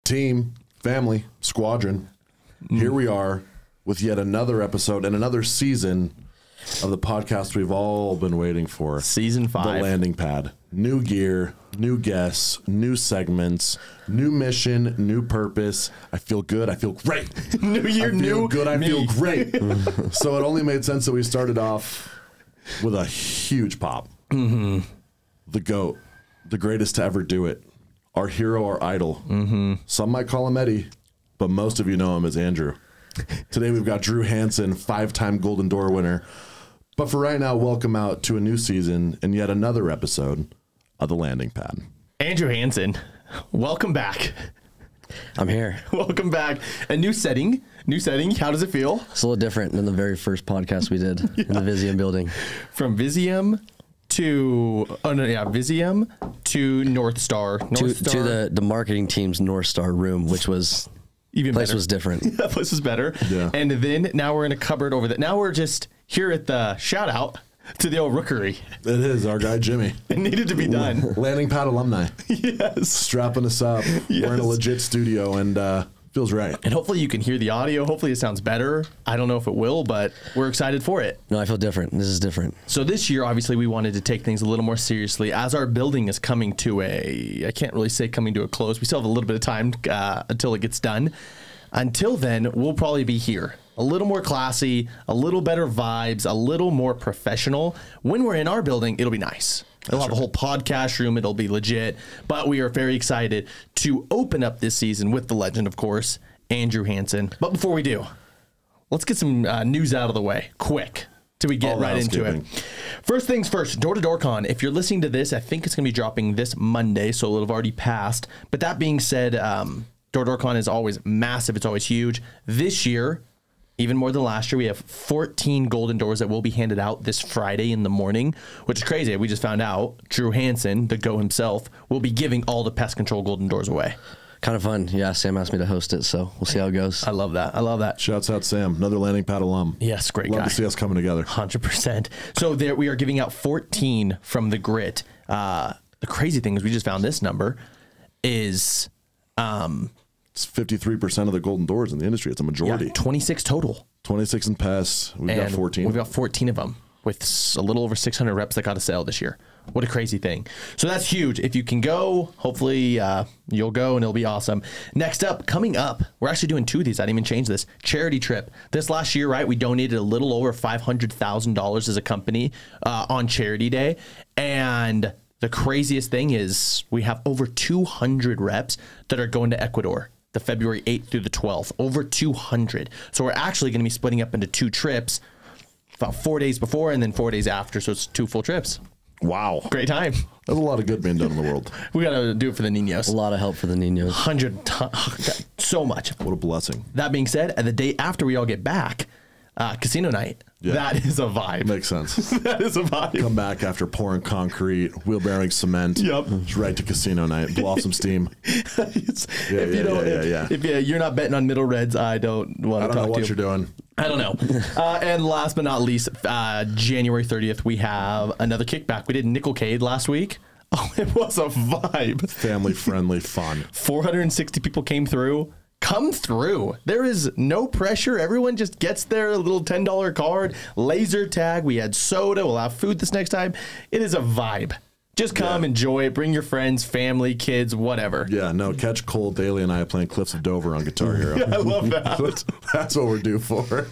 team, family, squadron. Here we are with yet another episode and another season of the podcast we've all been waiting for. Season 5. The landing pad. New gear, new guests, new segments, new mission, new purpose. I feel good. I feel great. New year, I feel good. I me. feel great. So it only made sense that we started off with a huge pop. Mm-hmm. The GOAT, the greatest to ever do it. Our hero, our idol. Mm-hmm. Some might call him Eddie, but most of you know him as Andrew. Today we've got Drew Hansen, 5-time Golden Door winner. But for right now, welcome out to a new season and yet another episode of The Landing Pad. Andrew Hansen, welcome back. I'm here. Welcome back. A new setting. How does it feel? It's a little different than the very first podcast we did in the Visium building. From Visium to Visium to North Star. To the marketing team's North Star room, which was even place better. was different. That place was better. Yeah. And then now we're in a cupboard over there. Now we're just here at the shout out to the old rookery. It is our guy, Jimmy. It needed to be done. Landing Pad alumni. Yes. Strapping us up. Yes. We're in a legit studio and feels right. And hopefully you can hear the audio. Hopefully it sounds better. I don't know if it will, but we're excited for it. No, I feel different. This is different. So this year, obviously, we wanted to take things a little more seriously as our building is coming to I can't really say coming to a close. We still have a little bit of time until it gets done. Until then, we'll probably be here. A little more classy, a little better vibes, a little more professional. When we're in our building, it'll be nice. It'll have a whole podcast room. It'll be legit. But we are very excited to open up this season with the legend, of course, Andrew Hansen. But before we do, let's get some news out of the way quick till we get right into it. First things first, Door-to-Door Con. If you're listening to this, I think it's going to be dropping this Monday, so it'll have already passed. But that being said, Door-to-Door Con is always massive. It's always huge. This year, even more than last year, we have 14 golden doors that will be handed out this Friday in the morning, which is crazy. We just found out Drew Hansen, the GO himself, will be giving all the pest control golden doors away. Kind of fun. Yeah, Sam asked me to host it, so we'll see how it goes. I love that. I love that. Shouts out Sam, another Landing Pad alum. Yes, great Love guy. to see us coming together. 100%. So there we are giving out 14 from the grit. The crazy thing is we just found this number is... It's 53% of the golden doors in the industry. It's a majority. Yeah, 26 total. 26 in pests. We've got 14. We've got 14 of them with a little over 600 reps that got a sale this year. What a crazy thing. So that's huge. If you can go, hopefully you'll go and it'll be awesome. Next up, coming up, we're actually doing 2 of these. I didn't even change this. Charity trip. This last year, right, we donated a little over $500,000 as a company on Charity Day. And the craziest thing is we have over 200 reps that are going to Ecuador the February 8th through the 12th, over 200. So we're actually going to be splitting up into 2 trips, about 4 days before and then 4 days after. So it's 2 full trips. Wow. Great time. There's a lot of good being done in the world. We got to do it for the Niños. A lot of help for the Niños. So much. What a blessing. That being said, the day after we all get back, casino night. Yeah. That is a vibe. Makes sense. That is a vibe. Come back after pouring concrete, wheelbarrowing cement. Yep. Just right to casino night. Blow off some steam. If you're not betting on middle reds, I don't want to talk to you. I don't know what you're doing. I don't know. And last but not least, January 30th, we have another kickback. We did Nickelcade last week. Oh, it was a vibe. Family friendly fun. 460 people came through. Come through. There is no pressure. Everyone just gets their little $10 card, laser tag. We had soda. We'll have food this next time. It is a vibe. Just come, enjoy it. Bring your friends, family, kids, whatever. Yeah, no, catch Cole Daly and I playing Cliffs of Dover on Guitar Hero. Yeah, I love that. That's what we're due for.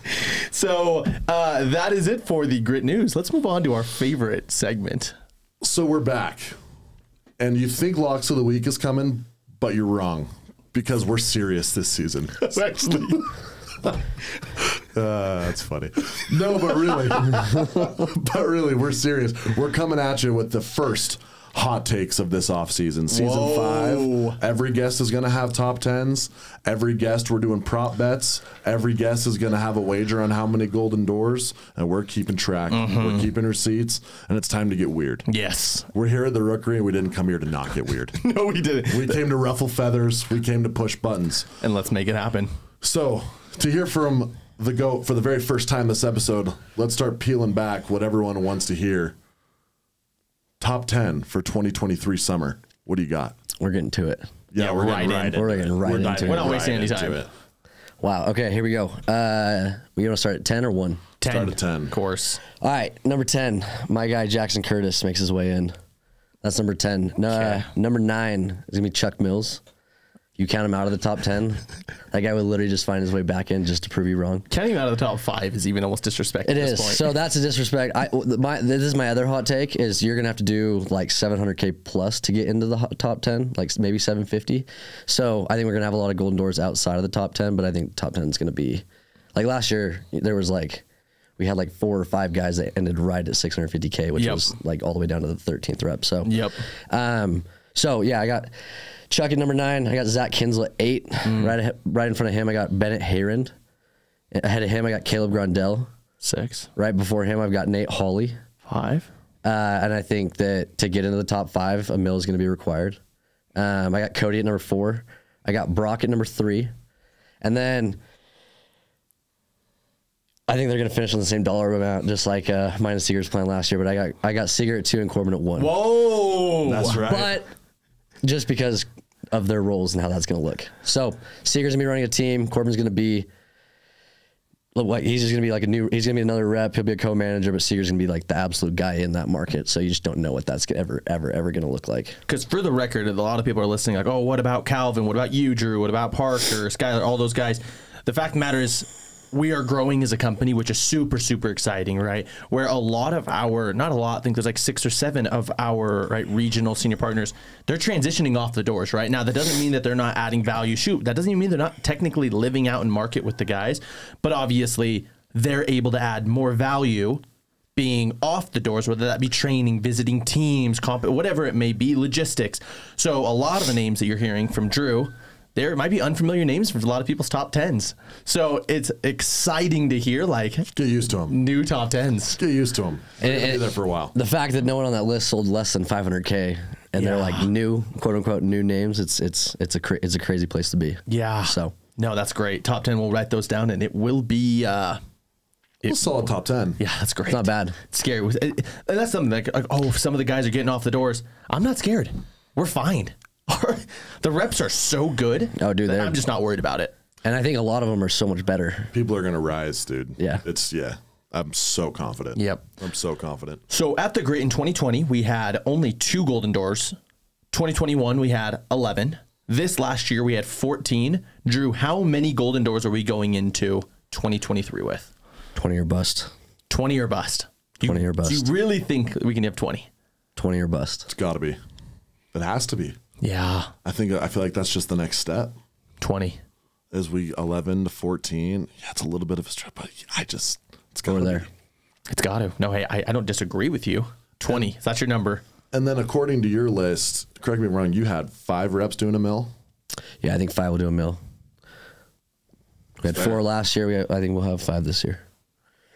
So that is it for the Grit News. Let's move on to our favorite segment. So we're back. And you think Locks of the Week is coming, but you're wrong. Because we're serious this season. Actually. That's funny. No, but really, we're serious. We're coming at you with the first hot takes of this offseason. Season 5, every guest is going to have top 10s. Every guest, we're doing prop bets. Every guest is going to have a wager on how many golden doors, and we're keeping track. We're keeping receipts, and it's time to get weird. Yes. We're here at the Rookery, and we didn't come here to not get weird. No, we didn't. We came to ruffle feathers. We came to push buttons. And let's make it happen. So, to hear from the GOAT for the very first time this episode, let's start peeling back what everyone wants to hear. Top 10 for 2023 summer. What do you got? We're getting to it. Yeah, we're right getting in. right into We're it. getting right into diving it. We're not wasting right any into time. it. Wow. Okay, here we go. We want to start at 10 or 1? 10. Start at 10. Of course. All right, number 10. My guy Jackson Curtis makes his way in. That's number 10. No, number 9 is going to be Chuck Mills. You count him out of the top 10. That guy would literally just find his way back in just to prove you wrong. Counting him out of the top 5 is even almost disrespect. It at is. this point. So that's a disrespect. This is my other hot take is you're going to have to do like 700K plus to get into the top 10, like maybe 750. So I think we're going to have a lot of golden doors outside of the top 10, but I think top 10 is going to be like last year there was like, we had like 4 or 5 guys that ended right at 650K, which was like all the way down to the 13th rep. So, so yeah, I got Chuck at number 9. I got Zach Kinsel at 8. Right in front of him, I got Bennett Hayrand. Ahead of him, I got Caleb Grondell. 6. Right before him, I've got Nate Hawley. 5. And I think that to get into the top 5, a mill is going to be required. I got Cody at number 4. I got Brock at number 3. And then I think they're going to finish on the same dollar amount, just like mine and Seeger's plan last year. But I got Seeger at 2 and Corbin at 1. Whoa. That's right. But just because of their roles and how that's going to look. So Seeger's going to be running a team. Corbin's going to be, he's just going to be like he's going to be another rep. He'll be a co-manager, but Seeger's going to be like the absolute guy in that market. So you just don't know what that's ever going to look like. Because for the record, a lot of people are listening like, oh, what about Calvin? What about you, Drew? What about Parker, Skylar, all those guys? The fact of the matter is, we are growing as a company, which is super, super exciting, right? Where a lot of our, not a lot, I think there's like 6 or 7 of our regional senior partners, they're transitioning off the doors, right? Now, that doesn't mean that they're not adding value. Shoot, that doesn't even mean they're not technically living out in market with the guys, but obviously they're able to add more value being off the doors, whether that be training, visiting teams, whatever it may be, logistics. So a lot of the names that you're hearing from Drew, there might be unfamiliar names for a lot of people's top 10s. So it's exciting to hear, like, get used to them. New top 10s. Get used to them. And be there for a while. The fact that no one on that list sold less than 500K and they're like new, quote unquote, new names, it's a crazy place to be. Yeah. So no, that's great. Top 10, we'll write those down, and it will be a solid top 10. Yeah, that's great. It's not bad. It's scary. And that's something like, oh, some of the guys are getting off the doors. I'm not scared. We're fine. The reps are so good. Oh, dude, I'm just not worried about it. And I think a lot of them are so much better. People are going to rise, dude. Yeah. I'm so confident. Yep. I'm so confident. So at the Great in 2020, we had only 2 golden doors. 2021, we had 11. This last year, we had 14. Drew, how many golden doors are we going into 2023 with? 20 or bust. 20 or bust. 20 or bust. Do you really think we can have 20? 20 or bust. It's got to be. It has to be. Yeah. I feel like that's just the next step. 20. As we 11 to 14. Yeah, it's a little bit of a stretch, but it's got Over to there. be. It's got to. No, hey, I don't disagree with you. 20. That's your number. And then according to your list, correct me if I'm wrong, you had 5 reps doing a mill? Yeah, I think 5 will do a mill. We had Fair. 4 last year. I think we'll have 5 this year.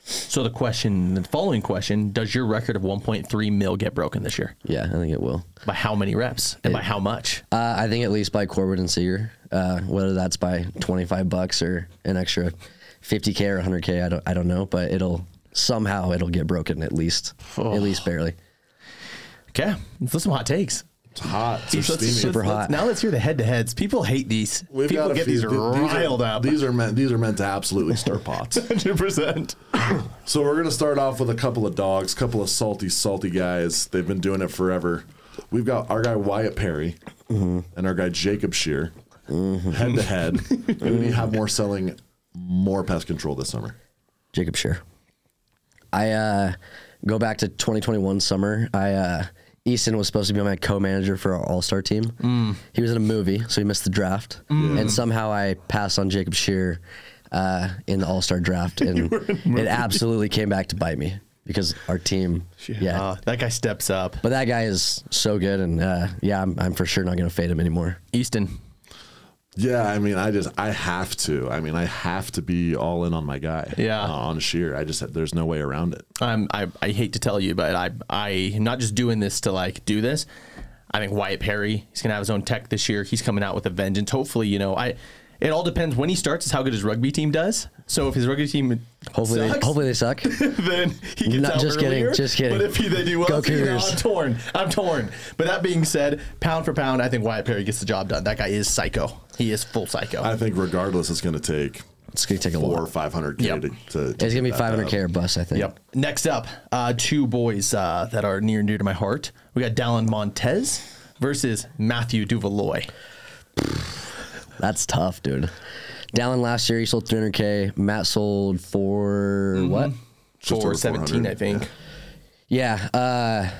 So the following question, does your record of 1.3 mil get broken this year? Yeah, I think it will. By how many reps and by how much? I think at least by Corbin and Seeger, whether that's by $25 or an extra 50K or 100K, I don't know, but it'll get broken at least barely. Okay, let's some hot takes. It's hot. It's Let's- steamy. Super hot. Now let's hear the head-to-heads. People hate these. People get these riled up. These are meant to absolutely stir pots. 100%. So we're gonna start off with a couple of dogs, couple of salty guys. They've been doing it forever. We've got our guy Wyatt Perry and our guy Jacob Shear, head to head. Who do you have more selling more pest control this summer? Jacob Shear. I go back to 2021 summer. Easton was supposed to be my co-manager for our all-star team. He was in a movie, so he missed the draft. And somehow I passed on Jacob Shear in the all-star draft, and it absolutely came back to bite me because our team, that guy steps up. But that guy is so good, and I'm for sure not going to fade him anymore. Easton. Yeah, I mean, I have to. I mean, I have to be all in on my guy. Yeah. On Shear. There's no way around it. I hate to tell you, but I'm not just doing this to like do this. I think Wyatt Perry, he's gonna have his own tech this year. He's coming out with a vengeance. Hopefully, It all depends when he starts is how good his rugby team does. So if his rugby team hopefully they suck, then he gets out just earlier. Just kidding. But if they do well, Go see, now Cougars. I'm torn. But that being said, pound for pound, I think Wyatt Perry gets the job done. That guy is psycho. He is full psycho. I think regardless, it's going to take a lot. 400 or 500K Yep. to It's gonna be 500K or bust, I think. Yep. Next up, two boys that are near and dear to my heart. We got Dallin Montez versus Matthew Duvaloy. That's tough, dude. Dallin last year he sold 300K. Matt sold for what? Just over 417, I think. Yeah.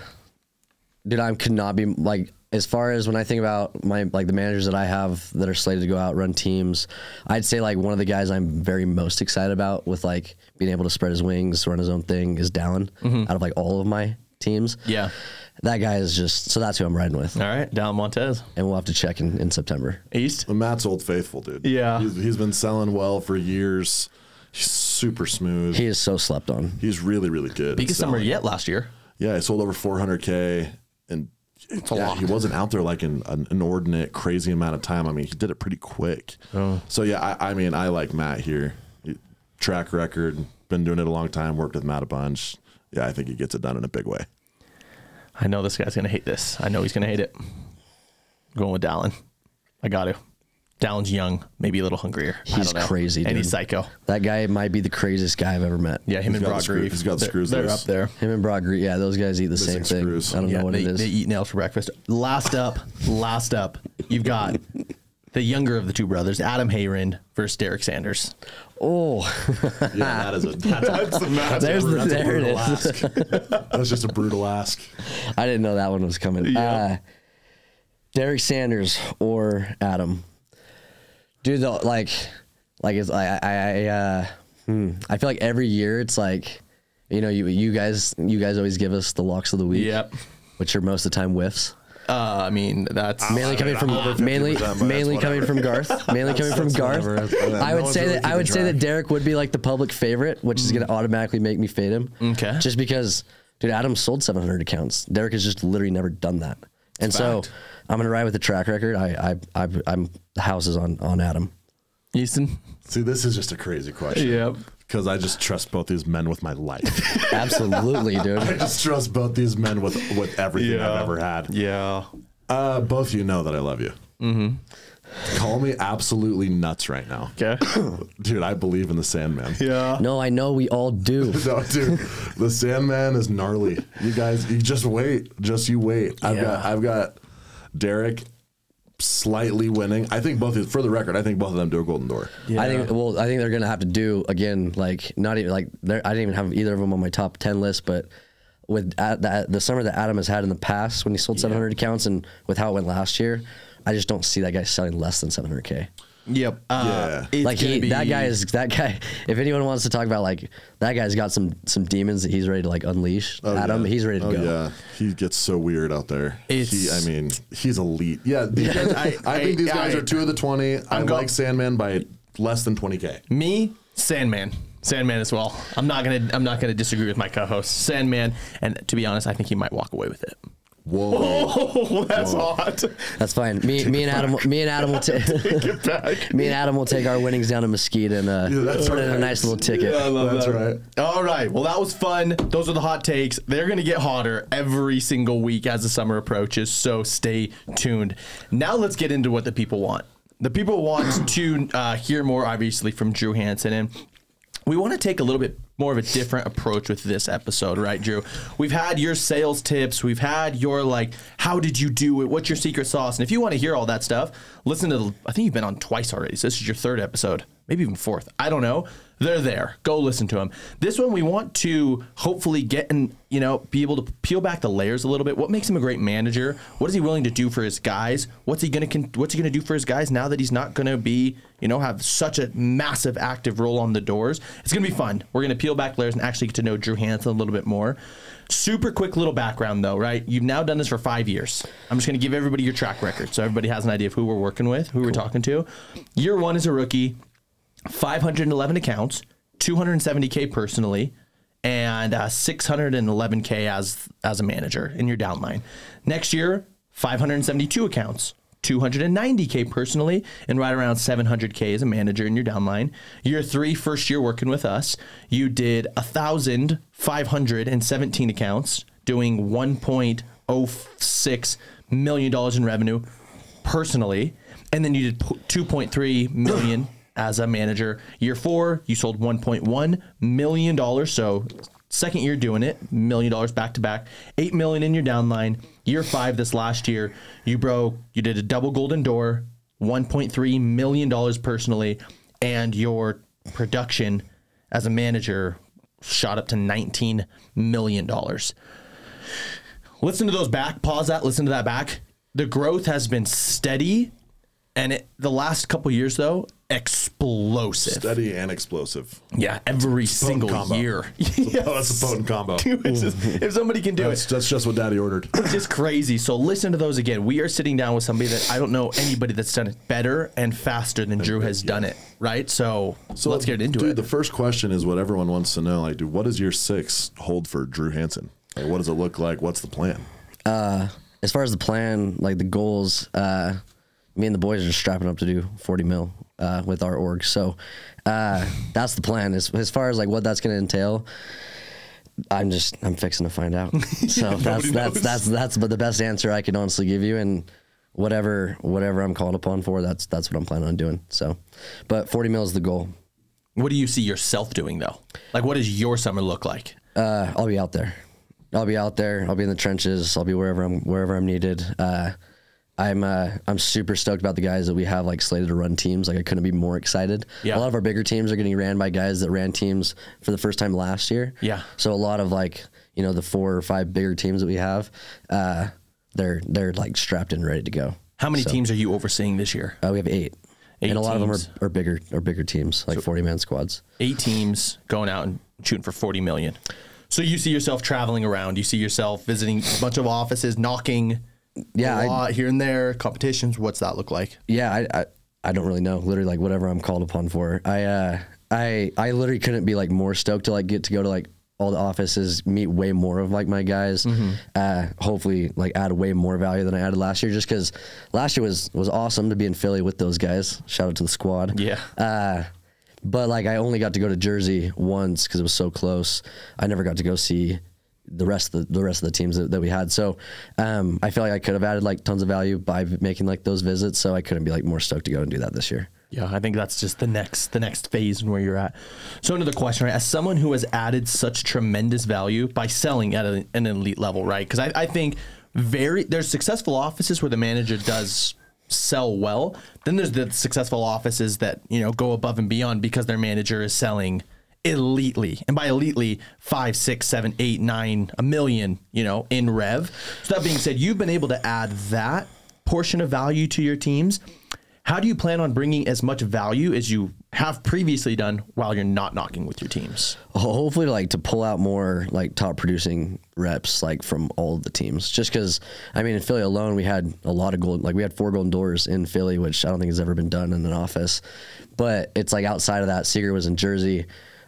Dude, I could not be like, as far as when I think about my like the managers that I have that are slated to go out run teams, I'd say like one of the guys I'm very most excited about with like being able to spread his wings, run his own thing is Dallin out of like all of my teams. Yeah. That guy is just, so that's who I'm riding with. All right, Dallin Montez. And we'll have to check in September. East. Well, Matt's Old Faithful, dude. Yeah. He's been selling well for years. He's super smooth. He is so slept on. He's really, really good. Biggest summer yet last year. Yeah, he sold over 400K. And It's a lot. he wasn't out there like an inordinate, crazy amount of time. I mean, he did it pretty quick. So, yeah, I mean, I like Matt here. Track record, been doing it a long time, worked with Matt a bunch. Yeah, I think he gets it done in a big way. I know this guy's going to hate this. I know he's going to hate it. I'm going with Dallin. I got to. Dallin's young, maybe a little hungrier. He's crazy, dude. And he's psycho. That guy might be the craziest guy I've ever met. Yeah, him and Broad Grief. He's got the screws They're loose. up there. Him and Broad Grief, yeah, those guys eat the same thing. screws. I don't know what they, it is. They eat nails for breakfast. Last up, you've got the younger of the two brothers, Adam Hayren versus Derek Sanders. Oh, Yeah, that's a massive. there it is. Ask. That's just a brutal ask. I didn't know that one was coming. Yeah. Derek Sanders or Adam, dude. Like it's I feel like every year it's like, you know, you guys always give us the locks of the week. Yep. Which are most of the time whiffs. I mean, that's Mainly coming from mainly coming from Garth. Mainly coming from Garth. I would say that Derek would be like the public favorite, which is going to automatically make me fade him. Okay. Just because, dude, Adam sold 700 accounts. Derek has just literally never done that, and so I'm going to ride with the track record. I'm the house is on Adam. Easton. See, this is just a crazy question. Yep. Because I just trust both these men with my life. Absolutely, dude. I just trust both these men with everything I've ever had. Yeah. Both of you know that I love you. Mm-hmm. Call me absolutely nuts right now. Okay. Dude, I believe in the Sandman. Yeah. No, I know we all do. No, dude, the Sandman is gnarly. You guys, you just wait. Just you wait. I've got Derek slightly winning. I think for the record, I think both of them do a Golden Door. Yeah. I think they're gonna have to do again, like not even like I didn't even have either of them on my top 10 list, but with the summer that Adam has had in the past when he sold 700 accounts and with how it went last year, I just don't see that guy selling less than 700K. Yep. Yeah. Like that guy. If anyone wants to talk about like that guy's got some demons that he's ready to like unleash. Adam, he's ready to go. Yeah, he gets so weird out there. It's- I mean, he's elite. Yeah, these guys, I think these guys are 2 of the 20. I like Sandman by less than 20K. Me, Sandman as well. I'm not gonna disagree with my co-host, Sandman. And to be honest, I think he might walk away with it. Whoa. Oh, that's hot. That's fine. Me and Adam will Get back. me and Adam will take our winnings down to Mesquite and put in a nice little ticket. Yeah, I love That's that. right. All right. Well, that was fun. Those are the hot takes. They're going to get hotter every single week as the summer approaches. So stay tuned. Now let's get into what the people want. The people want to hear more, obviously, from Drew Hansen. And we want to take a little bit more of a different approach with this episode, right, Drew? We've had your sales tips. We've had your, like, how did you do it? What's your secret sauce? And if you want to hear all that stuff, listen to, I think you've been on twice already. So this is your 3rd episode, maybe even 4th. I don't know. They're there. Go listen to them. This one, we want to hopefully get and, you know, be able to peel back the layers a little bit. What makes him a great manager? What is he willing to do for his guys? What's he gonna do for his guys now that he's not gonna be, you know, have such a massive active role on the doors? It's gonna be fun. We're gonna peel back layers and actually get to know Drew Hansen a little bit more. Super quick little background though, right? You've now done this for 5 years. I'm just gonna give everybody your track record so everybody has an idea of who we're working with, who we're talking to. Year 1 as a rookie. 511 accounts, 270K personally, and 611K as a manager in your downline. Next year, 572 accounts, $290K personally, and right around $700K as a manager in your downline. Year 3, first year working with us, you did 1,517 accounts, doing $1.06 million in revenue personally, and then you did $2.3 million as a manager. Year 4, you sold $1.1 million. So second year doing it, $1 million back to back, $8 million in your downline. Year 5, this last year, you did a double golden door, $1.3 million personally, and your production as a manager shot up to $19 million. Listen to those back, pause that, listen to that back. The growth has been steady, and the last couple years, though, explosive. Steady and explosive. Yeah, every single year. Yes. That's a potent combo. Dude, if somebody can do it. That's just what Daddy ordered. It's just crazy. So listen to those again. We are sitting down with somebody that I don't know anybody that's done it better and faster than Drew has done it, right? So let's get into it. The first question is what everyone wants to know. Like, dude, what does year 6 hold for Drew Hansen? Like, what does it look like? What's the plan? As far as the plan, like the goals, me and the boys are just strapping up to do 40 mil with our org. So that's the plan. As far as like what that's going to entail, I'm fixing to find out. So that's the best answer I can honestly give you. And whatever I'm called upon for, that's what I'm planning on doing. So, but 40 mil is the goal. What do you see yourself doing though? Like, what does your summer look like? I'll be out there. I'll be in the trenches. I'll be wherever I'm needed. I'm super stoked about the guys that we have like slated to run teams. Like I couldn't be more excited. Yeah. A lot of our bigger teams are getting ran by guys that ran teams for the first time last year. Yeah. So a lot of like, you know, the 4 or 5 bigger teams that we have, they're like strapped in, ready to go. How many teams are you overseeing this year? We have 8. And a lot teams. of them are bigger teams, like 40-man squads. 8 teams going out and shooting for 40 million. So you see yourself traveling around. You see yourself visiting a bunch of offices, knocking a lot here and there, competitions. What's that look like? Yeah, I don't really know. Literally, like whatever I'm called upon for. I literally couldn't be like more stoked to like get to go to like all the offices, meet way more of like my guys. Hopefully, like add way more value than I added last year. Just because last year was awesome to be in Philly with those guys. Shout out to the squad. Yeah. But like I only got to go to Jersey once because it was so close. I never got to go see the rest of the teams that we had. So I feel like I could have added like tons of value by making like those visits. So I couldn't be like more stoked to go and do that this year. Yeah, I think that's just the next phase and where you're at. So another question, right? As someone who has added such tremendous value by selling at an elite level, right? Because I think there's successful offices where the manager does sell well. Then there's the successful offices that, you know, go above and beyond because their manager is selling elitely, and by elitely 5, 6, 7, 8, 9, $1 million, you know, in rev. So that being said, you've been able to add that portion of value to your teams. How do you plan on bringing as much value as you have previously done while you're not knocking with your teams? Hopefully like to pull out more like top producing reps like from all of the teams, just because I mean in Philly alone we had a lot of we had 4 golden doors in Philly, which I don't think has ever been done in an office. But it's like outside of that, Seeger was in Jersey.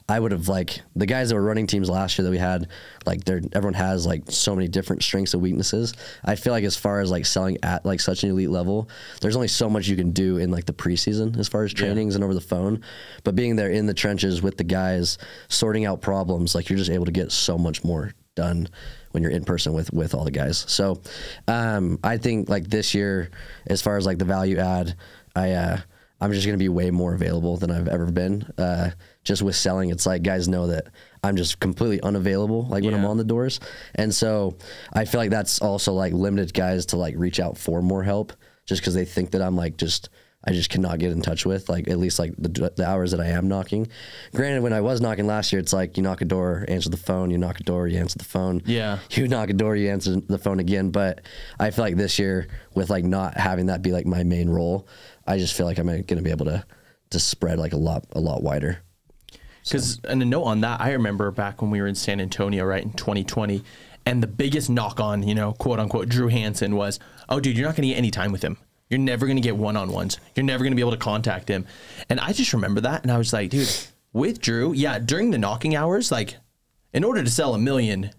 I would have like the guys that were running teams last year that we had, like everyone has like so many different strengths and weaknesses. I feel like as far as like selling at like such an elite level, there's only so much you can do in like the preseason as far as trainings and over the phone. But being there in the trenches with the guys, sorting out problems, like you're just able to get so much more done when you're in person with all the guys. So I think like this year, as far as like the value add, I'm just going to be way more available than I've ever been. Just with selling, it's like guys know that I'm just completely unavailable, like when I'm on the doors. And so I feel like that's also like limited guys to like reach out for more help just because they think that I'm like I just cannot get in touch with like at least like the hours that I am knocking. Granted, when I was knocking last year, it's like you knock a door, answer the phone, you knock a door, you answer the phone. Yeah. You knock a door, you answer the phone again. But I feel like this year with like not having that be like my main role, I just feel like I'm going to be able to spread like a lot wider. Because, and a note on that, I remember back when we were in San Antonio, right, in 2020, and the biggest knock on, you know, quote unquote, Drew Hansen was, oh, dude, you're not going to get any time with him. You're never going to get one-on-ones. You're never going to be able to contact him. And I just remember that, and I was like, dude, with Drew, yeah, during the knocking hours, like, in order to sell $1 million,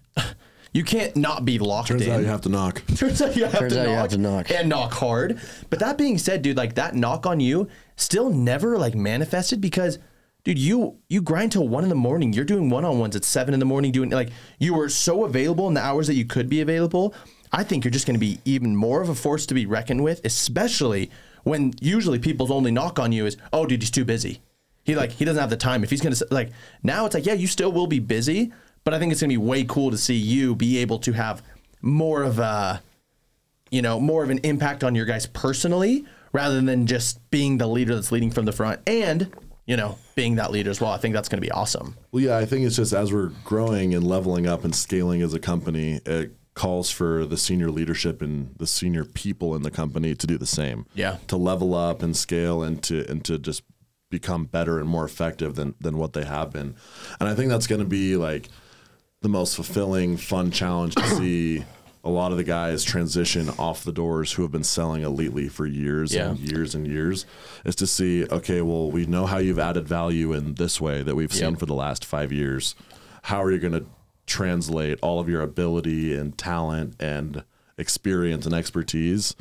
you can't not be locked in. Turns out you have to knock. Turns out you have to knock and knock hard. But that being said, dude, like that knock on you still never like manifested because, dude, you grind till 1 a.m. You're doing one-on-ones at 7 a.m. doing like you were so available in the hours that you could be available. I think you're just going to be even more of a force to be reckoned with, especially when usually people's only knock on you is, oh, dude, he's too busy. He doesn't have the time. If he's going to like now, it's like, yeah, you still will be busy, but I think it's going to be way cool to see you be able to have more of a, more of an impact on your guys personally, rather than just being the leader that's leading from the front and, being that leader as well. I think that's going to be awesome. Well, yeah, I think it's just as we're growing and leveling up and scaling as a company, it calls for the senior leadership and the senior people in the company to do the same. Yeah. To level up and scale and to just become better and more effective than what they have been. And I think that's going to be like the most fulfilling, fun challenge to see a lot of the guys transition off the doors who have been selling elitely for years and years and years, is to see, okay, well, we know how you've added value in this way that we've seen for the last 5 years. How are you going to translate all of your ability and talent and experience and expertise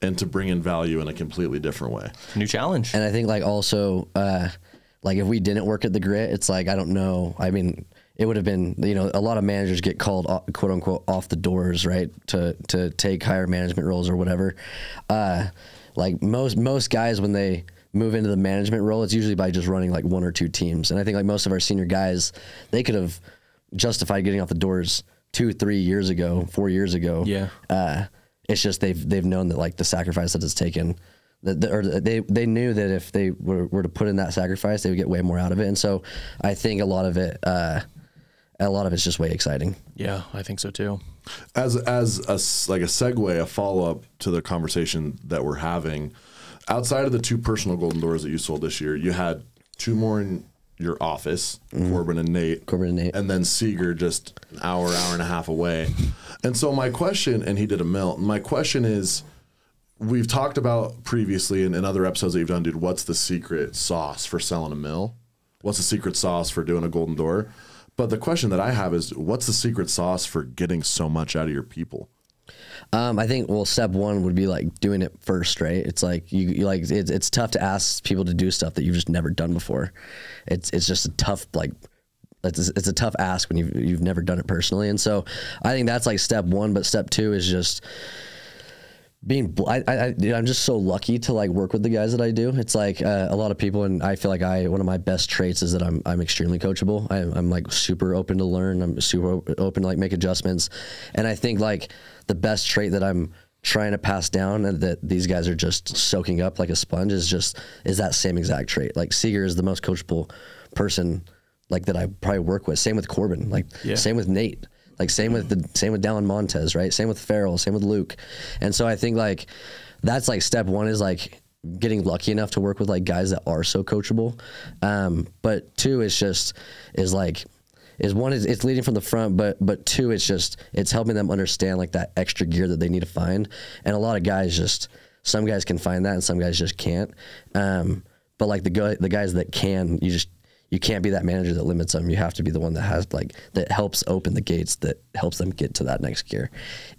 and to bring in value in a completely different way? New challenge. And I think like also, like if we didn't work at the Grit, it's like, I don't know. I mean, it would have been, a lot of managers get called quote unquote off the doors, right? To take higher management roles or whatever. Like most guys, when they move into the management role, it's usually by just running like 1 or 2 teams. And I think like most of our senior guys, they could have justified getting off the doors 2, 3 years ago, 4 years ago. Yeah. It's just they've known that like the sacrifice that it's taken, they knew that if they were to put in that sacrifice, they would get way more out of it. And so I think a lot of it's just way exciting. Yeah, I think so too. As a segue, a follow up to the conversation that we're having, outside of the 2 personal Golden Doors that you sold this year, you had 2 more in your office, Corbin and Nate, and then Seeger just an hour and a half away. And so my question, and he did a mill. My question is, we've talked about previously in other episodes that you've done, dude, what's the secret sauce for selling a mill? What's the secret sauce for doing a Golden Door? But the question that I have is, what's the secret sauce for getting so much out of your people? I think, well, step 1 would be like doing it first, right? It's like it's tough to ask people to do stuff that you've just never done before. It's just a tough, it's a tough ask when you've never done it personally. And so I think that's like step 1, but step 2 is just I'm just so lucky to like work with the guys that I do. It's like a lot of people, and I feel like one of my best traits is that I'm extremely coachable. I'm like super open to learn. I'm super open to like make adjustments. And I think like the best trait that I'm trying to pass down and that these guys are just soaking up like a sponge is that same exact trait. Like Seeger is the most coachable person like that I probably work with. Same with Corbin, same with Nate. Like same with Dallin Montez, right? Same with Farrell, same with Luke. And so I think like that's like step 1 is like getting lucky enough to work with like guys that are so coachable. But 2 is one is it's leading from the front, but 2 it's helping them understand like that extra gear that they need to find. And a lot of guys some guys can find that and some guys just can't. But like the guys that can, you can't be that manager that limits them. You have to be the one that has that helps open the gates, that helps them get to that next gear,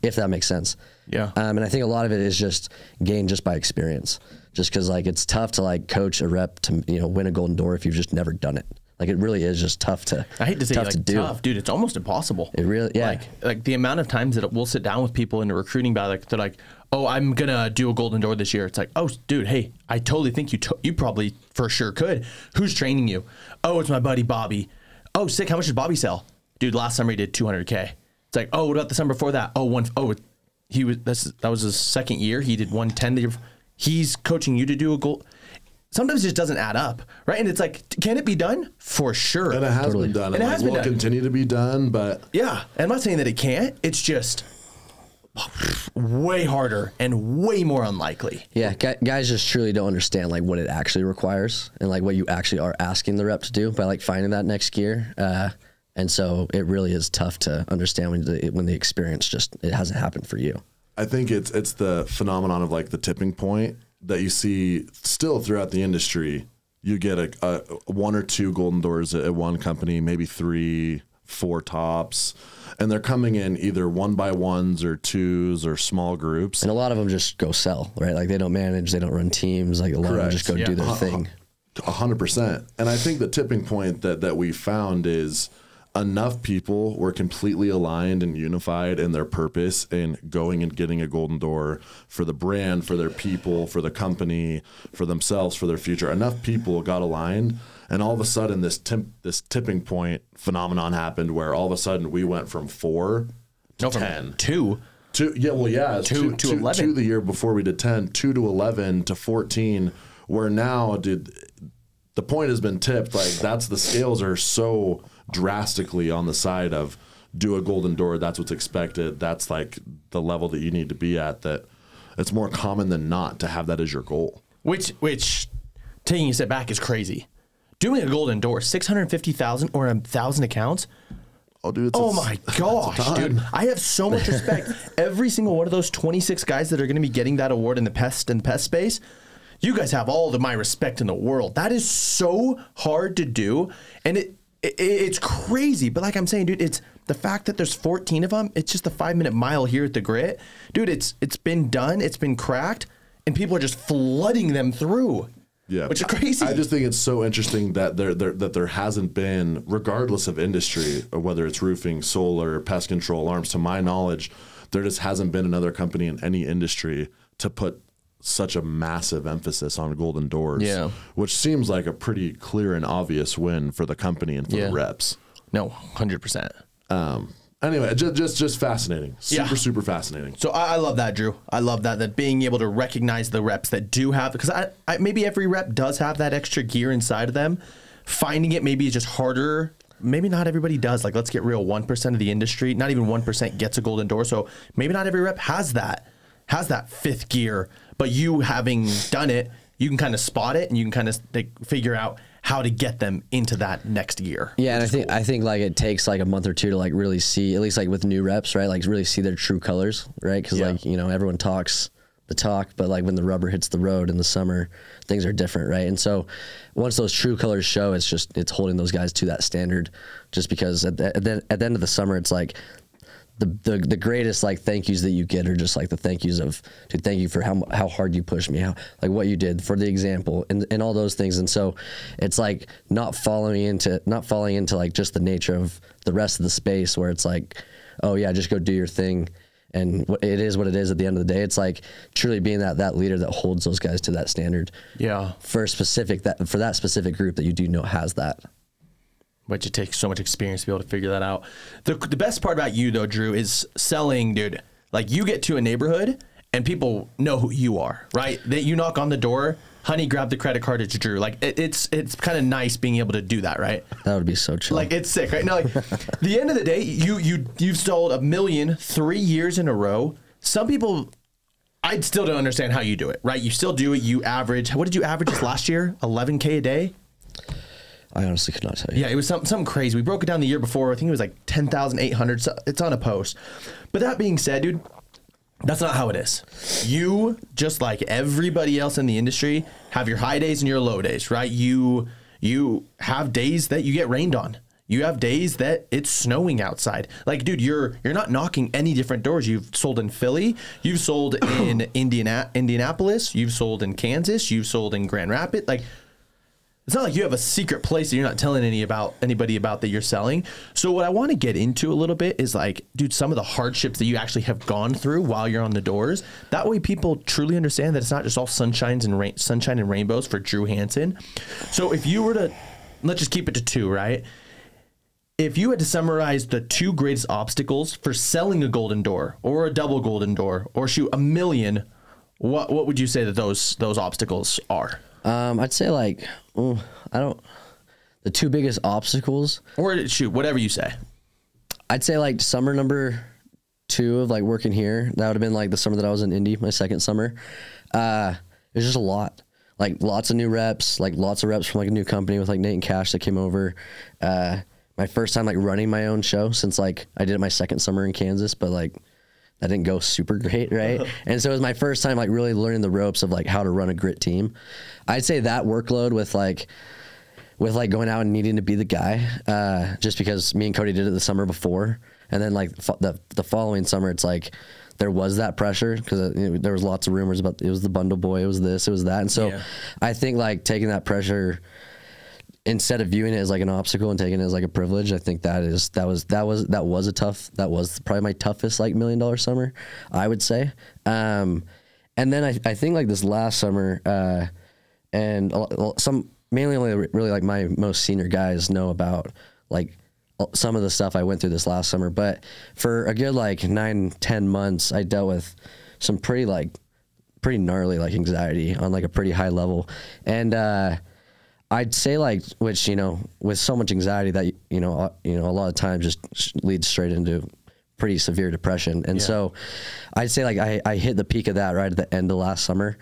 if that makes sense. Yeah. And I think a lot of it is just gained just by experience, just because like it's tough to like coach a rep to win a Golden Door if you've just never done it. Like it really is just tough to. I hate to say tough, dude. It's almost impossible. It really, yeah. Like the amount of times that we'll sit down with people in a recruiting battle, they're like, "Oh, I'm gonna do a Golden Door this year." It's like, "Oh, dude, hey, I totally think you probably for sure could. Who's training you? Oh, it's my buddy Bobby. Oh, sick. How much did Bobby sell? Dude, last summer he did 200K. It's like, oh, what about the summer before that? That was his second year. He did 110. He's coaching you to do a goal. Sometimes it just doesn't add up, right? And it's like, can it be done? For sure. And it has been done. And it will continue to be done, but... Yeah, and I'm not saying that it can't. It's just way harder and way more unlikely. Yeah, guys just truly don't understand like what it actually requires and like what you actually are asking the rep to do by like finding that next gear. And so it really is tough to understand when the experience it hasn't happened for you. I think it's the phenomenon of like the tipping point that you see still throughout the industry. You get a 1 or 2 Golden Doors at one company, maybe 3, 4 tops. And they're coming in either 1x1s or 2s or small groups. And a lot of them just go sell, right? Like they don't manage, they don't run teams. Like a lot of them just go do their thing. 100%. And I think the tipping point that we found is enough people were completely aligned and unified in their purpose in going and getting a golden door for the brand, for their people, for the company, for themselves, for their future. Enough people got aligned. And all of a sudden, this tipping point phenomenon happened where all of a sudden we went from 4 to 10. 2? Yeah, well, yeah. 2 to 11. 2 the year before we did 10, 2 to 11 to 14, where now, dude, the point has been tipped. Like, the scales are so drastically on the side of do a golden door. That's what's expected. That's like the level that you need to be at, that it's more common than not to have that as your goal. Which taking a step back is crazy. Doing a golden door, 650,000 or 1,000 accounts. Oh, dude! Oh my gosh, dude! I have so much respect. Every single one of those 26 guys that are going to be getting that award in the pest space, you guys have all of my respect in the world. That is so hard to do, and it's crazy. But like I'm saying, dude, it's the fact that there's 14 of them. It's just a 5-minute mile here at the Grit, dude. It's been done. It's been cracked, and people are just flooding them through. Yeah, which is crazy. I just think it's so interesting that there hasn't been, regardless of industry, or whether it's roofing, solar, pest control, alarms. To my knowledge, there just hasn't been another company in any industry to put such a massive emphasis on golden doors. Yeah, which seems like a pretty clear and obvious win for the company and for the reps. No, 100%. Anyway, just fascinating. Super fascinating. So I love that, Drew. I love that being able to recognize the reps that do have, because I maybe every rep does have that extra gear inside of them. Finding it maybe is just harder. Maybe not everybody does. Like, let's get real. 1% of the industry, not even 1% gets a golden door. So maybe not every rep has that 5th gear. But you having done it, you can kind of spot it and you can kind of figure out how to get them into that next year. Yeah, and I think like it takes like a month or 2 to like really see, at least like with new reps, right? Like really see their true colors, right? Because like, you know, everyone talks the talk, but like when the rubber hits the road in the summer, things are different, right? And so once those true colors show, it's holding those guys to that standard. Just because at the end of the summer, it's like the greatest like thank yous that you get are just like the thank yous of, dude, thank you for how hard you pushed me, how like what you did for the example and all those things. And so it's like not falling into like just the nature of the rest of the space where it's like, oh yeah, just go do your thing. And it is what it is at the end of the day. It's like truly being that leader that holds those guys to that standard. Yeah. For that specific group that you do know has that. Which it takes so much experience to be able to figure that out. The best part about you, though, Drew, is selling, dude. Like, you get to a neighborhood, and people know who you are, right? You knock on the door, honey, grab the credit card, it's Drew. Like, it's kind of nice being able to do that, right? That would be so chill. Like, it's sick, right? No, like, the end of the day, you've sold 1 million 3 years in a row. Some people, I still don't understand how you do it, right? You still do it. You average, what did you average this last year? 11K a day? I honestly could not tell you. Yeah, it was something crazy. We broke it down the year before. I think it was like 10,800. So it's on a post. But that being said, dude, that's not how it is. You, just like everybody else in the industry, have your high days and your low days, right? You have days that you get rained on. You have days that it's snowing outside. Like, dude, you're not knocking any different doors. You've sold in Philly. You've sold in Indianapolis. You've sold in Kansas. You've sold in Grand Rapids. Like, it's not like you have a secret place that you're not telling anybody about that you're selling. So what I want to get into a little bit is like, dude, some of the hardships that you actually have gone through while you're on the doors. That way people truly understand that it's not just all sunshine and rainbows for Drew Hansen. So if you were to, let's just keep it to 2, right? If you had to summarize the 2 greatest obstacles for selling a golden door or a double golden door or shoot 1 million, what would you say that those obstacles are? I'd say like, the 2 biggest obstacles. Or shoot, whatever you say. I'd say like summer number 2 of like working here. That would have been like the summer that I was in Indy, my second summer. It was just a lot. Like lots of new reps, like lots of reps from like a new company with like Nate and Cash that came over. My first time like running my own show since like I did it my second summer in Kansas, but like that didn't go super great, right? And so it was my first time like really learning the ropes of like how to run a grit team. I'd say that workload with with like going out and needing to be the guy, just because me and Cody did it the summer before. And then like the following summer, it's like there was that pressure because there was lots of rumors about it was the bundle boy, it was this, it was that. And so I think like taking that pressure, instead of viewing it as like an obstacle and taking it as like a privilege, I think that was probably my toughest like $1 million summer, I would say. And then I think like this last summer, and mainly only really like my most senior guys know about like some of the stuff I went through this last summer. But for a good like 9-10 months, I dealt with some pretty gnarly like anxiety on like a pretty high level. And I'd say like, which, you know, with so much anxiety that, you know, a lot of times just leads straight into pretty severe depression. And so I'd say like I hit the peak of that right at the end of last summer.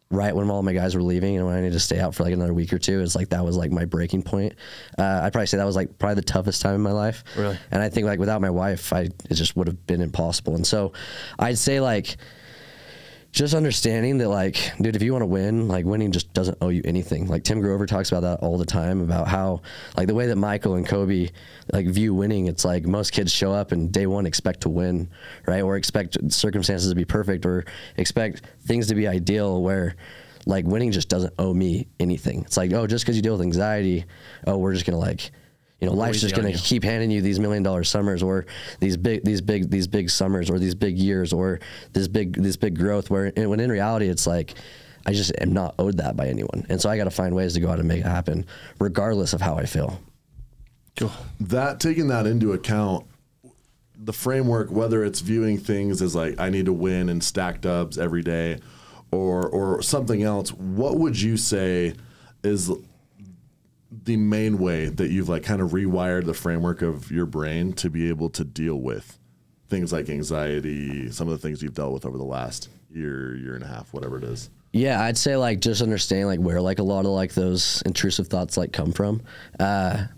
Right when all my guys were leaving and when I needed to stay out for like another week or two, it's like that was like my breaking point. I'd probably say that was like probably the toughest time in my life. Really? And I think like without my wife, it just would have been impossible. And so I'd say like just understanding that like, dude, if you want to win, like winning just doesn't owe you anything. Like Tim Grover talks about that all the time, about how like the way that Michael and Kobe like view winning, it's like most kids show up and day one expect to win, right? Or expect circumstances to be perfect or expect things to be ideal, where like winning just doesn't owe me anything. It's like, oh, just because you deal with anxiety, oh, we're just gonna like, you know, life's just going to keep handing you these $1 million summers or these big summers or these big years or this big growth, when in reality, it's like, I just am not owed that by anyone. And so I got to find ways to go out and make it happen regardless of how I feel. Cool. Taking that into account, the framework, whether it's viewing things as like, I need to win and stack dubs every day or something else, what would you say is the main way that you've like kind of rewired the framework of your brain to be able to deal with things like anxiety, some of the things you've dealt with over the last year and a half, whatever it is? Yeah, I'd say like just understanding like where like a lot of like those intrusive thoughts like come from.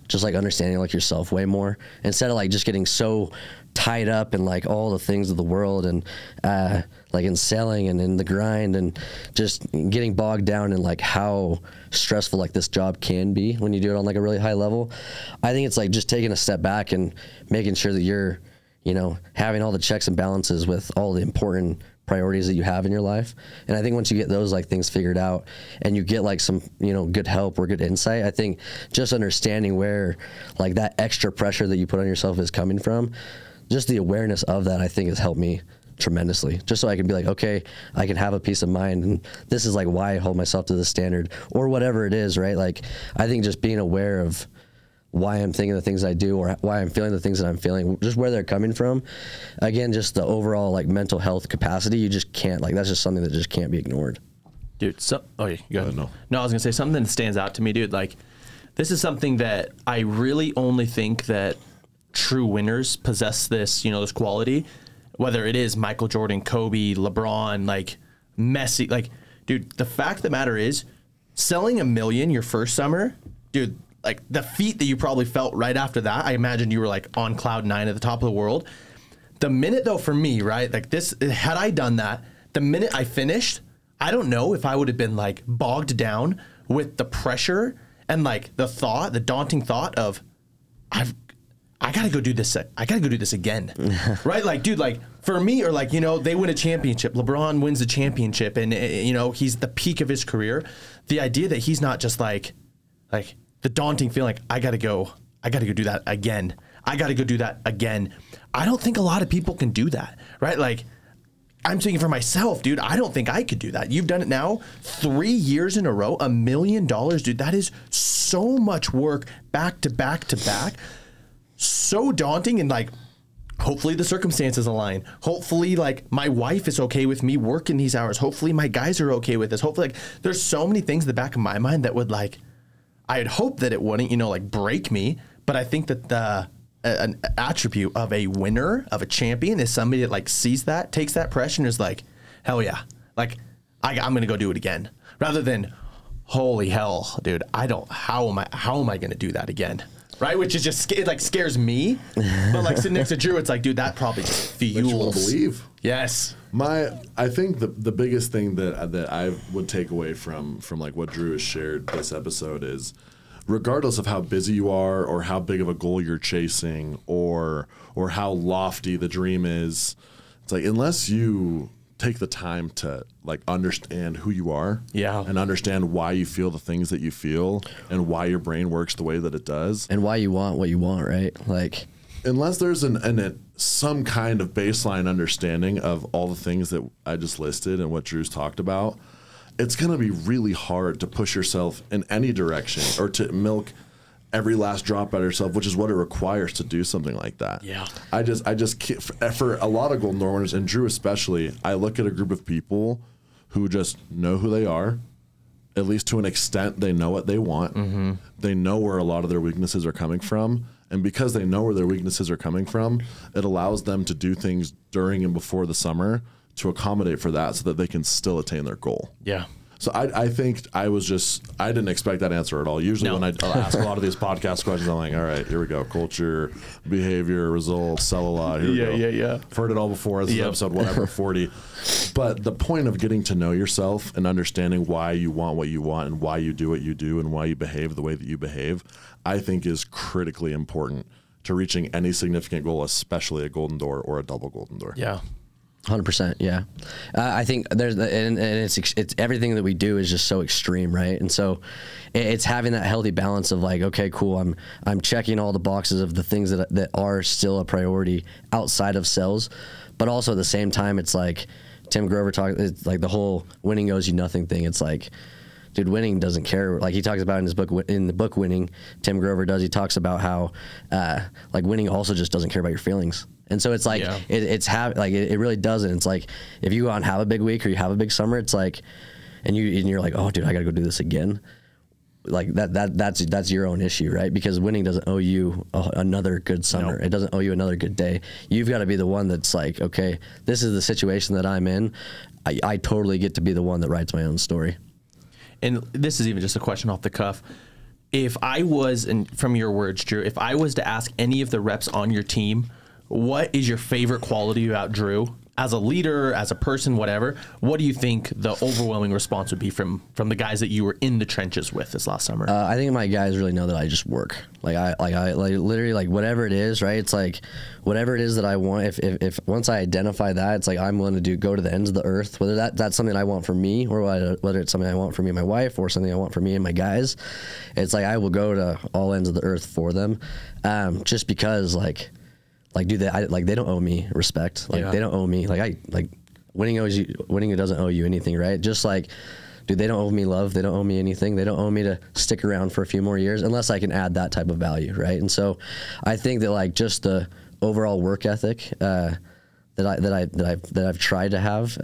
Just like understanding like yourself way more instead of like just getting so tied up in like all the things of the world and like in selling and in the grind and just getting bogged down in like how stressful like this job can be when you do it on like a really high level. I think it's like just taking a step back and making sure that you're, you know, having all the checks and balances with all the important priorities that you have in your life. And I think once you get those like things figured out and you get like some, you know, good help or good insight, I think just understanding where like that extra pressure that you put on yourself is coming from, just the awareness of that, I think has helped me tremendously, just so I can be like, okay, I can have a peace of mind, and this is like why I hold myself to this standard or whatever it is, right? Like I think just being aware of why I'm thinking the things I do or why I'm feeling the things that I'm feeling, just where they're coming from. Again, just the overall like mental health capacity, you just can't, like that's just something that just can't be ignored. Dude, oh yeah, go ahead. No, I was gonna say something that stands out to me, dude. Like this is something that I really only think that true winners possess this, you know, this quality, whether it is Michael Jordan, Kobe, LeBron, like Messi, like, dude, the fact of the matter is selling $1 million your first summer, dude, like the feat that you probably felt right after that, I imagine you were like on cloud 9 at the top of the world. The minute though, for me, right, like this, had I done that, the minute I finished, I don't know if I would have been like bogged down with the pressure and like the daunting thought of, I gotta go do this. I gotta go do this again, right? Like, dude, like for me, or like, you know, they win a championship. LeBron wins the championship, and you know he's the peak of his career. The idea that he's not just like the daunting feeling, like I gotta go do that again. I gotta go do that again. I don't think a lot of people can do that, right? Like, I'm thinking for myself, dude. I don't think I could do that. You've done it now 3 years in a row, $1 million, dude. That is so much work back to back to back. So daunting, and like hopefully the circumstances align. Hopefully like my wife is okay with me working these hours. Hopefully my guys are okay with this. Hopefully like there's so many things in the back of my mind that would like, I'd hope that it wouldn't, you know, like break me. But I think that an attribute of a winner, of a champion, is somebody that like sees that, takes that pressure and is like, hell yeah, like I'm gonna go do it again, rather than holy hell, dude, how am I gonna do that again? Right, which is just it like scares me, but like sitting next to Drew, it's like, dude, that probably just fuels. Makes you want to believe. Yes. I think the biggest thing that I would take away from like what Drew has shared this episode is regardless of how busy you are or how big of a goal you're chasing or how lofty the dream is, it's like unless you take the time to like understand who you are and understand why you feel the things that you feel and why your brain works the way that it does and why you want what you want, right? Like unless there's some kind of baseline understanding of all the things that I just listed and what Drew's talked about, it's going to be really hard to push yourself in any direction or to milk every last drop out of yourself, which is what it requires to do something like that. Yeah. I just can't, for a lot of Golden Door winners, and Drew especially, I look at a group of people who just know who they are. At least to an extent, they know what they want. Mm-hmm. They know where a lot of their weaknesses are coming from. And because they know where their weaknesses are coming from, it allows them to do things during and before the summer to accommodate for that so that they can still attain their goal. Yeah. So I think I didn't expect that answer at all. Usually when I ask a lot of these podcast questions, I'm like, all right, here we go. Culture, behavior, results, sell a lot. Here we go. Yeah. I've heard it all before. This is episode whatever, 40. But the point of getting to know yourself and understanding why you want what you want and why you do what you do and why you behave the way that you behave, I think is critically important to reaching any significant goal, especially a Golden Door or a double Golden Door. Yeah. 100%, yeah. I think there's and it's everything that we do is just so extreme, right? And so it's having that healthy balance of like, okay, cool, I'm checking all the boxes of the things that are still a priority outside of sales, but also at the same time, it's like Tim Grover talks, it's like the whole winning owes you nothing thing. It's like, dude, winning doesn't care. Like he talks about in his book, in the book Winning, Tim Grover does. He talks about how like winning also just doesn't care about your feelings. And so it's like it really doesn't. It's like if you go out and have a big week or you have a big summer, it's like, and you're like, oh, dude, I got to go do this again. Like that's your own issue, right? Because winning doesn't owe you another good summer. Nope. It doesn't owe you another good day. You've got to be the one that's like, okay, this is the situation that I'm in. I totally get to be the one that writes my own story. And this is even just a question off the cuff. If I was, and from your words, Drew, if I was to ask any of the reps on your team, what is your favorite quality about Drew as a leader, as a person, whatever? What do you think the overwhelming response would be from the guys that you were in the trenches with this last summer? I think my guys really know that I just work. I literally like whatever it is, right? It's like whatever it is that I want. If once I identify that, it's like I'm willing to go to the ends of the earth. Whether that's something I want for me, or whether it's something I want for me and my wife, or something I want for me and my guys. It's like I will go to all ends of the earth for them, just because like dude, they don't owe me respect. Like they don't owe me winning doesn't owe you anything, right? Just like, dude, they don't owe me love. They don't owe me anything. They don't owe me to stick around for a few more years unless I can add that type of value, right? And so I think that like just the overall work ethic that I've tried to have,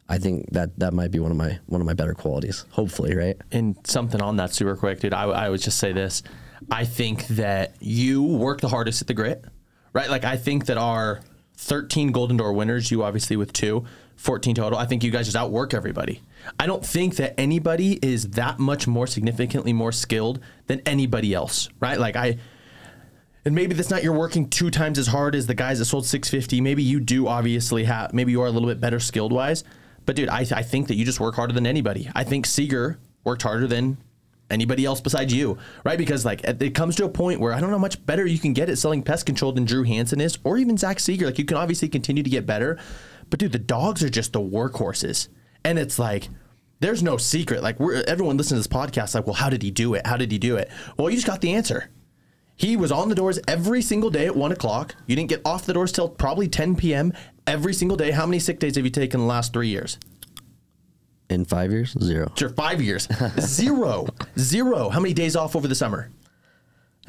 I think that might be one of my better qualities, hopefully, right? And something on that super quick, dude, I would just say this. I think that you work the hardest at the grit. Right, like I think that our 13 Golden Door winners, you obviously with 2, 14 total, I think you guys just outwork everybody. I don't think that anybody is that much more significantly more skilled than anybody else, right? Like and maybe that's not you're working 2 times as hard as the guys that sold 650. Maybe you do obviously maybe you are a little bit better skilled wise. But dude, I think that you just work harder than anybody. I think Seeger worked harder than anybody else besides you, right? Because like it comes to a point where I don't know how much better you can get at selling pest control than Drew Hansen is, or even Zach Seeger. Like you can obviously continue to get better, but dude, the dogs are just the workhorses, and it's like there's no secret. Like everyone listening to this podcast, like, well, how did he do it? How did he do it? Well, you just got the answer. He was on the doors every single day at 1 o'clock. You didn't get off the doors till probably 10 p.m. every single day. How many sick days have you taken in the last 3 years? In 5 years? 0. Sure, 5 years. Zero. How many days off over the summer?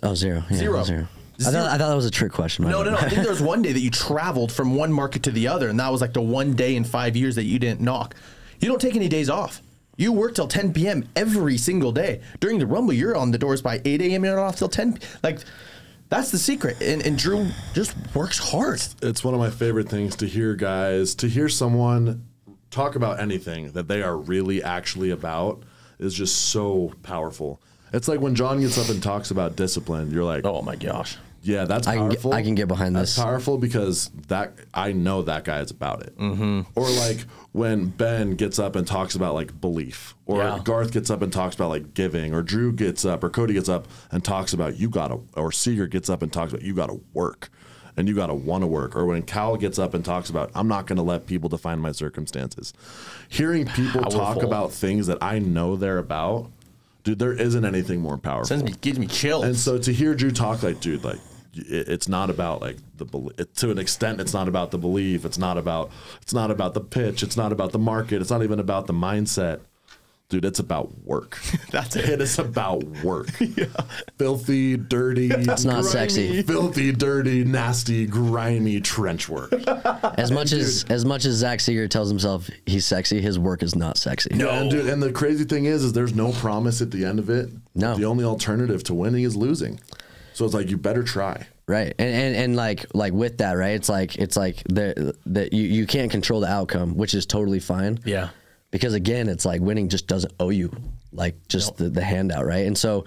Oh, 0. Yeah, 0. 0. I thought that was a trick question. No. I think there was one day that you traveled from one market to the other, and that was like the one day in 5 years that you didn't knock. You don't take any days off. You work till 10 p.m. every single day. During the Rumble, you're on the doors by 8 a.m. You're not off till 10. Like, that's the secret. And Drew just works hard. It's one of my favorite things to hear someone talk about anything that they are really actually about is just so powerful. It's like when John gets up and talks about discipline, you're like, oh my gosh, Yeah, that's powerful. I can get behind that's this. Powerful because I know that guy is about it. Or like when Ben gets up and talks about like belief, or Garth gets up and talks about like giving, or Drew gets up, or Cody gets up and talks about or Seeger gets up and talks about you gotta work and you gotta want to work. Or when Cal gets up and talks about I'm not gonna let people define my circumstances. Hearing people talk about things that I know they're about, dude, there isn't anything more powerful. Gives me chills. And so to hear Drew talk like, dude, like it's not about like to an extent, it's not about the belief. It's not about the pitch. It's not about the market. It's not even about the mindset. Dude, it's about work. That's it. It is about work. Filthy, dirty. It's not sexy. Filthy, dirty, nasty, grimy trench work. As much as Zach Seeger tells himself he's sexy, his work is not sexy. No, and, dude, and the crazy thing is there's no promise at the end of it. No, the only alternative to winning is losing. So it's like you better try. Right, and like with that, right? It's like that you can't control the outcome, which is totally fine. Yeah. Because again, it's like winning just doesn't owe you like just the handout, right? And so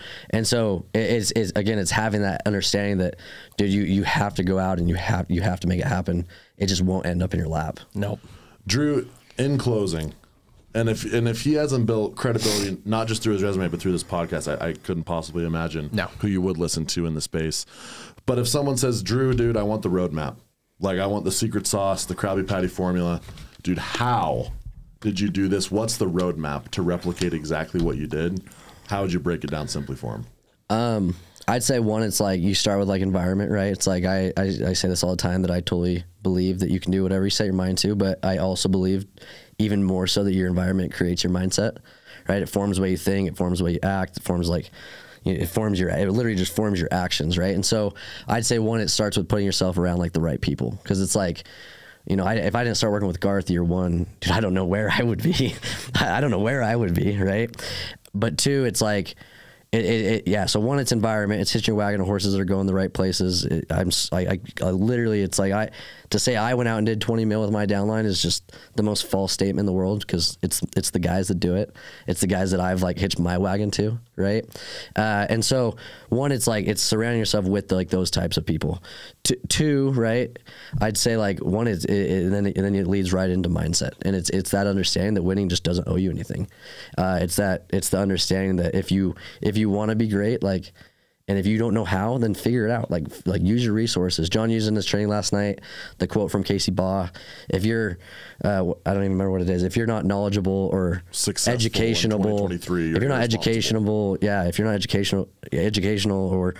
it's having that understanding that, dude, you have to go out and you have to make it happen. It just won't end up in your lap. Nope. Drew, in closing, and if he hasn't built credibility not just through his resume but through this podcast, I couldn't possibly imagine who you would listen to in the space. But if someone says, Drew, dude, I want the roadmap, like I want the secret sauce, the Krabby Patty formula, dude, how did you do this? What's the roadmap to replicate exactly what you did? How would you break it down simply for him? I'd say one, it's like you start with like environment, right? It's like I say this all the time that I totally believe that you can do whatever you set your mind to, but I also believe even more so that your environment creates your mindset, right? It forms the way you think, it forms the way you act, it literally just forms your actions, right? And so I'd say one, it starts with putting yourself around like the right people, because it's like, you know, if I didn't start working with Garth year one, dude, I don't know where I would be. I don't know where I would be, right? But two, it's like, so one, it's environment. It's hitching your wagon to horses that are going the right places. I literally, it's like to say I went out and did 20 mil with my downline is just the most false statement in the world, because it's the guys that do it. It's the guys that I've like hitched my wagon to, right? And so one, it's like it's surrounding yourself with like those types of people. Two, right? I'd say like one is, and then it leads right into mindset, and it's that understanding that winning just doesn't owe you anything. It's the understanding that if you want to be great, like, and if you don't know how, then figure it out. Like use your resources. John used in his training last night the quote from Casey Baugh. If you're, I don't even remember what it is. If you're not knowledgeable or educational, if you're not educational, if you're not educational or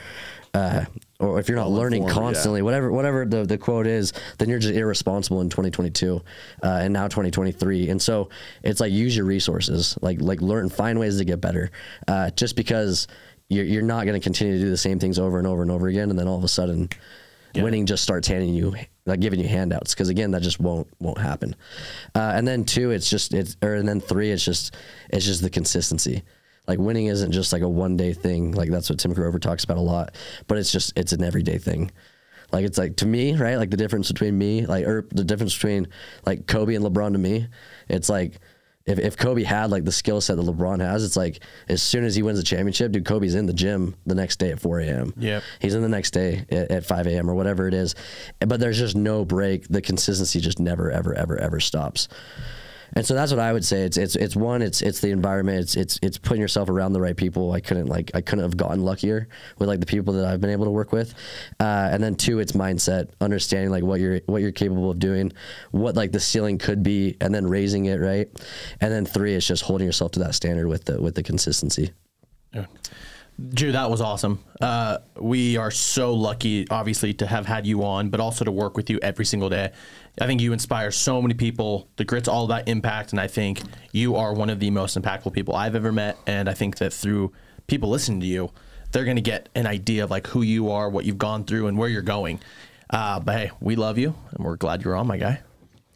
if you're not learning constantly, whatever the quote is, then you're just irresponsible in 2022 and now 2023. And so it's like use your resources, like learn, find ways to get better. Just because you're not going to continue to do the same things over and over and over again, and then all of a sudden winning just starts handing you, like giving you handouts, because again, that just won't happen. And then two, and then three, it's just the consistency. Like winning isn't just like a one day thing. Like that's what Tim Grover talks about a lot, but it's an everyday thing. Like it's like, to me, right? Like the difference between me, the difference between like Kobe and LeBron to me, it's like, if Kobe had like the skill set that LeBron has, it's like as soon as he wins the championship, dude, Kobe's in the gym the next day at 4 a.m. Yeah, he's in the next day at 5 a.m. or whatever it is. But there's just no break. The consistency just never, ever, ever, ever stops. And so that's what I would say. It's the environment. It's putting yourself around the right people. I couldn't have gotten luckier with like the people that I've been able to work with. And then two, it's mindset, understanding like what you're capable of doing, what like the ceiling could be, and then raising it, right? And then three, it's just holding yourself to that standard with the consistency. Yeah. Drew, that was awesome. We are so lucky, obviously, to have had you on, but also to work with you every single day. I think you inspire so many people. The Grit's all about impact, and I think you are one of the most impactful people I've ever met. And I think that through people listening to you, they're going to get an idea of like who you are, what you've gone through, and where you're going. But hey, we love you, and we're glad you're on, my guy.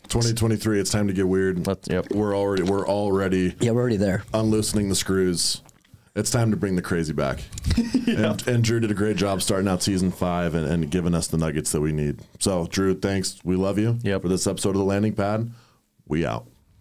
2023, it's time to get weird. We're already there. Unloosening the screws. It's time to bring the crazy back. And Drew did a great job starting out season 5 and giving us the nuggets that we need. So, Drew, thanks. We love you. For this episode of The Landing Pad, we out.